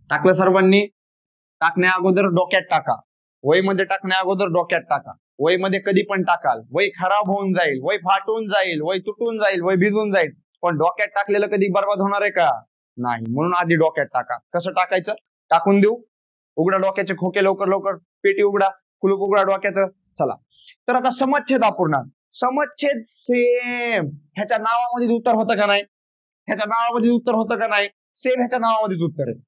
टाकलं सर्वांनी? टाकण्या अगोदर डोक्यात टाका, वही मध्ये टाकण्या अगोदर डोक्यात टाका. वही मध्ये कधी पण टाकाल, वही खराब होऊन जाईल, वही फाटून जाईल, वही तुटून जाईल, वही भिजून जाईल, पण डोक्यात टाकलेलं कधी बर्बाद होणार आहे का? नाही. म्हणून आधी डोक्यात टाका. कसं टाकायचं? टाकून देऊ. उघडा डोक्याचे खोके लवकर लवकर, पेटी उघडा, कुलूप उघडा डोक्याचं. चला, तर आता समच्छेद अपूर्णांक. समच्छेद सेम ह्याच्या नावामध्ये उत्तर होतं का नाही? ह्याच्या नावामध्ये उत्तर होतं का नाही? सेम ह्याच्या नावामध्येच उत्तर आहे.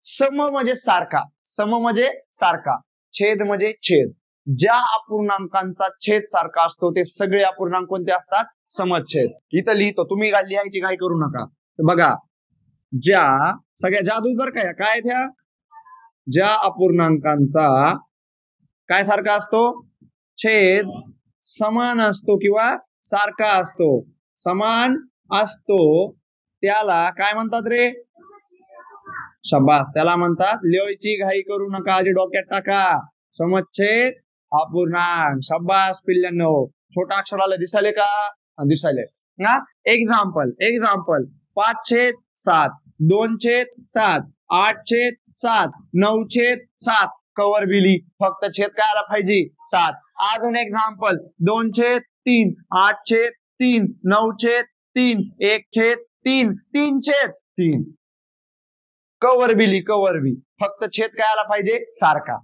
सम म्हणजे सारखा, सम म्हणजे सारखा, छेद म्हणजे छेद. ज्या अपूर्णांकांचा छेद सारखा असतो ते सगळे अपूर्णांक कोणते असतात? समच्छेद. इथं लिहितो, तुम्ही लिहायची घाई करू नका. बघा, ज्या सगळ्या जादू बर काय त्या ज्या अपूर्णांकांचा काय सारखा असतो? छेद समान असतो किंवा सारखा असतो, समान असतो, त्याला काय म्हणतात रे? शबास, त्याला म्हणतात. लिहायची घाई करू नका, आधी डोक्यात टाका. समच्छेद अपूर्णांक. शबास पिल्ल्यांनो, छोट्या अक्षराला दिसायले का? दिसायले ना. एक्झाम्पल 5/7, 2/7, 8/7, 9/7. कवर बिली, फक्त छेद काय आला पाहिजे? 7. अजून एक्झाम्पल 2/3, 8/3, 9/3, 1/3, 3/3. कवर बिली, फक्त छेद काय आला पाहिजे? सारखा.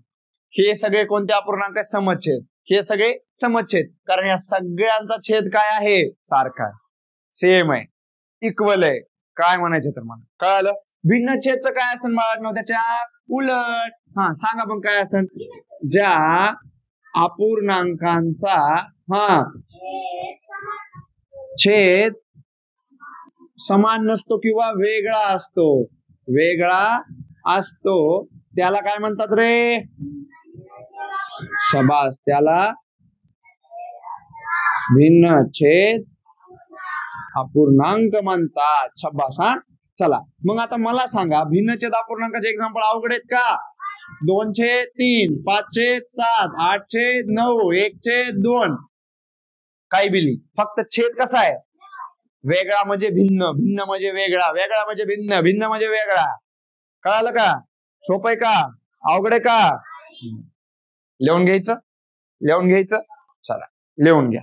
हे सगळे कोणते अपूर्णांक आहे? समच्छेद. हे सगळे समच्छेद, कारण या सगळ्यांचा छेद काय आहे? सारखा आहे, सेम आहे, इक्वल आहे. काय म्हणायचं तर मला कळालं. भिन्न छेदचं काय असेल मला त्याच्या उलट. हा, सांगा पण काय असेल? ज्या अपूर्णांकांचा छेद समान नसतो किंवा वेगळा असतो, त्याला काय म्हणतात रे? शबास, त्याला भिन्न छेद अपूर्णांक म्हणतात. शबास. हा, चला मग आता मला सांगा, भिन्न छेद अपूर्णांकाचे एक्झाम्पल अवघड आहेत का? 2/3, 5/7, 8/9, 1/2. काही बिली, फक्त छेद कसा आहे? वेगळा म्हणजे भिन्न, भिन्न म्हणजे वेगळा, वेगळा म्हणजे भिन्न, भिन्न म्हणजे वेगळा. कळालं का? सोपं आहे का? अवघड आहे का? लिहून घ्यायचं. चला लिहून घ्या.